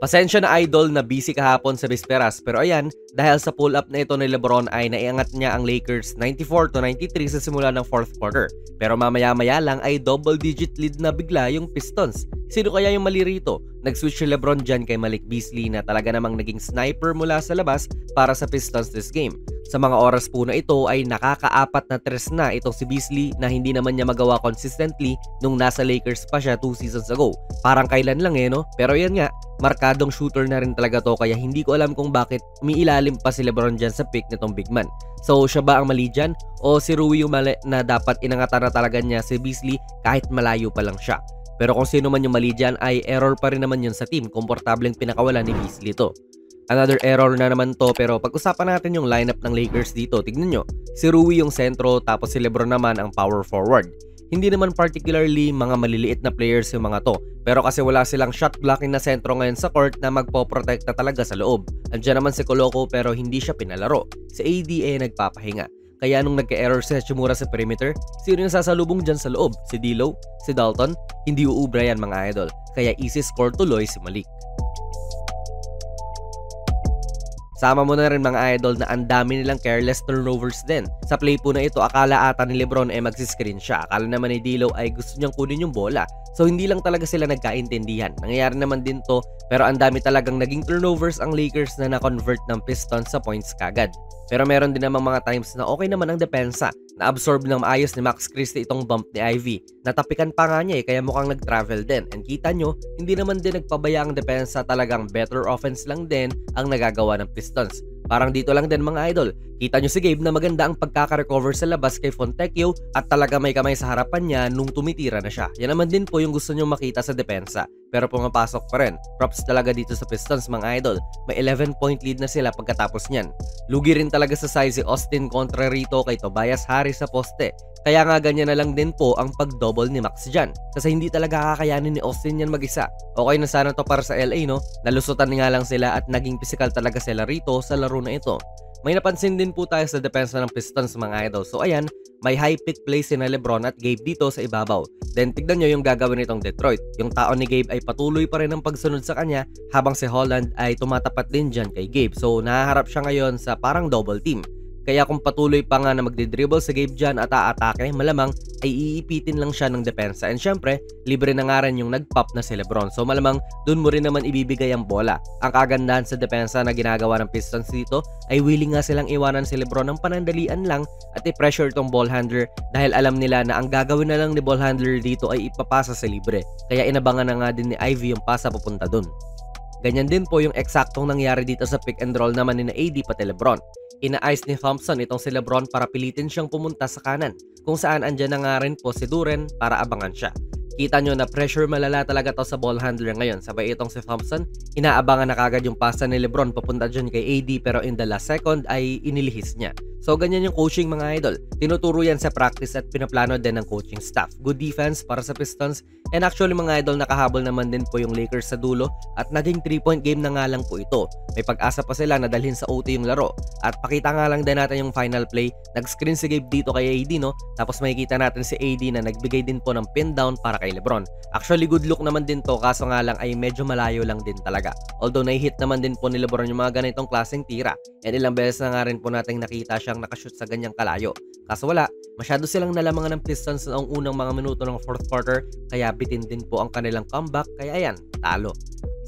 Pasensya na idol na busy kahapon sa bisperas pero ayan, dahil sa pull-up na ito ni Lebron ay naiangat niya ang Lakers 94-93 sa simula ng 4th quarter. Pero mamaya-maya lang ay double-digit lead na bigla yung Pistons. Sino kaya yung mali rito? Nag-switch si Lebron dyan kay Malik Beasley na talaga namang naging sniper mula sa labas para sa Pistons this game. Sa mga oras po na ito ay nakakaapat na tres na itong si Beasley na hindi naman niya magawa consistently nung nasa Lakers pa siya 2 seasons ago. Parang kailan lang no? Pero yan nga, markadong shooter na rin talaga to kaya hindi ko alam kung bakit umiilalim pa si Lebron dyan sa pick nitong big man. So siya ba ang mali dyan? O si Rui yung mali na dapat inangatan na talaga niya si Beasley kahit malayo pa lang siya? Pero kung sino man yung mali dyan ay error pa rin naman yun sa team. Komportableng pinakawalan ni Beasley to. Another error na naman to pero pag-usapan natin yung lineup ng Lakers dito. Tignan nyo, si Rui yung sentro tapos si Lebron naman ang power forward. Hindi naman particularly mga maliliit na players yung mga to. Pero kasi wala silang shot blocking na sentro ngayon sa court na magpoprotekta talaga sa loob. Andiyan naman si Coloco pero hindi siya pinalaro. Si AD nagpapahinga. Kaya nung nagka-error si Hachimura sa perimeter, sino yung sasalubong dyan sa loob? Si D'Lo? Si Dalton? Hindi uubra yan mga idol. Kaya easy score tuloy si Malik. Sama mo na rin mga idol na ang dami nilang careless turnovers din. Sa play po na ito, akala ata ni Lebron ay magsiscreen siya. Akala naman ni D'Lo ay gusto niyang kunin yung bola. So hindi lang talaga sila nagkaintindihan. Nangyayari naman din to pero ang dami talagang naging turnovers ang Lakers na na-convert ng Pistons sa points kagad. Pero meron din namang mga times na okay naman ang depensa. Na-absorb ng maayos ni Max Christie itong bump ni Ivy. Natapikan pa nga niya kaya mukhang nag-travel din. And kita nyo, hindi naman din nagpabaya ang depensa, talagang better offense lang din ang nagagawa ng Pistons. Parang dito lang din mga idol. Kita nyo si Gabe na maganda ang pagkaka-recover sa labas kay Fontecchio at talaga may kamay sa harapan niya nung tumitira na siya. Yan naman din po yung gusto nyo makita sa depensa. Pero pumapasok pa rin. Props talaga dito sa Pistons mga idol. May 11-point lead na sila pagkatapos niyan. Lugi rin talaga sa size si Austin kontra rito kay Tobias Harris sa poste. Kaya nga ganyan na lang din po ang pag-double ni Max dyan. Kasi hindi talaga kakayanin ni Austin yan mag-isa. Okay na sana to para sa LA no? Nalusutan nga lang sila at naging physical talaga sila rito sa laro na ito. May napansin din po tayo sa depensa ng Pistons mga idol. So ayan, may high pick play si na Lebron at Gabe dito sa ibabaw. Then tignan nyo yung gagawin nitong Detroit. Yung tao ni Gabe ay patuloy pa rin ang pagsunod sa kanya habang si Holland ay tumatapat din dyan kay Gabe. So nahaharap siya ngayon sa parang double team. Kaya kung patuloy pa nga na magdi-dribble sa Gabe dyan at aatake, malamang ay iipitin lang siya ng depensa. And syempre, libre na nga rin yung nag-pop na si Lebron. So malamang dun mo rin naman ibibigay ang bola. Ang kagandahan sa depensa na ginagawa ng Pistons dito ay willing nga silang iwanan si Lebron ng panandalian lang at i-pressure tong ball handler dahil alam nila na ang gagawin na lang ni ball handler dito ay ipapasa sa libre. Kaya inabangan na nga din ni Ivy yung pasa papunta dun. Ganyan din po yung eksaktong nangyari dito sa pick and roll naman ni na AD pati Lebron. Ina-ice ni Thompson itong si Lebron para pilitin siyang pumunta sa kanan, kung saan andyan na nga rin po si Duren para abangan siya. Kita nyo na pressure malala talaga to sa ball handler ngayon. Sabay itong si Thompson, inaabangan na kagad yung pasa ni Lebron papunta dyan kay AD pero in the last second ay inilihis niya. So ganyan yung coaching mga idol. Tinuturo yan sa practice at pinaplano din ng coaching staff. Good defense para sa Pistons. And actually mga idol, nakahabol naman din po yung Lakers sa dulo at naging 3-point game na nga lang po ito. May pag-asa pa sila na dalhin sa OT yung laro. At pakita nga lang din natin yung final play. Nag-screen si Gabe dito kay AD no. Tapos makikita natin si AD na nagbigay din po ng pin down para kay Lebron. Actually good look naman din to kaso nga lang ay medyo malayo lang din talaga. Although nai-hit naman din po ni Lebron yung mga ganitong klaseng tira. And ilang beses na nga rin po nating nakita siyang nakashoot sa ganyang kalayo. Kaso wala, masyado silang nalamangan ng Pistons noong unang mga minuto ng 4th quarter kaya bitin din po ang kanilang comeback kaya ayan, talo.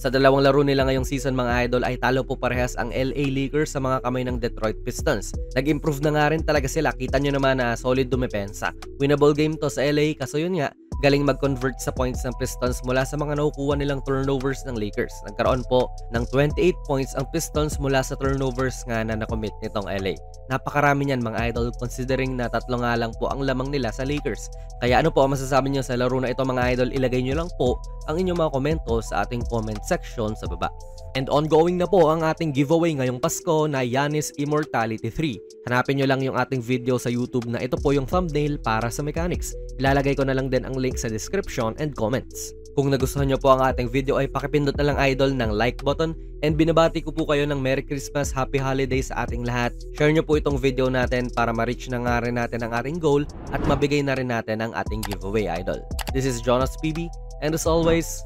Sa dalawang laro nila ngayong season mga idol ay talo po parehas ang LA Lakers sa mga kamay ng Detroit Pistons. Nag-improve na nga rin talaga sila. Kita nyo naman na solid dumepensa. Winnable game to sa LA kaso yun nga, galing mag-convert sa points ng Pistons mula sa mga nakukuha nilang turnovers ng Lakers. Nagkaroon po ng 28 points ang Pistons mula sa turnovers nga na nakomit nitong LA. Napakarami niyan mga idol considering na tatlo nga lang po ang lamang nila sa Lakers. Kaya ano po ang masasabi nyo sa laro na ito mga idol? Ilagay nyo lang po ang inyong mga komento sa ating comment section sa baba. And ongoing na po ang ating giveaway ngayong Pasko na Giannis Immortality 3. Hanapin nyo lang yung ating video sa YouTube na ito po yung thumbnail para sa mechanics. Ilalagay ko na lang din ang link sa description and comments. Kung nagustuhan nyo po ang ating video ay pakipindot na lang idol ng like button and binabati ko po kayo ng Merry Christmas, Happy Holidays sa ating lahat. Share nyo po itong video natin para ma-reach na nga rin natin ang ating goal at mabigay na rin natin ang ating giveaway idol. This is Jonas PB and as always,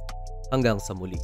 hanggang sa muli.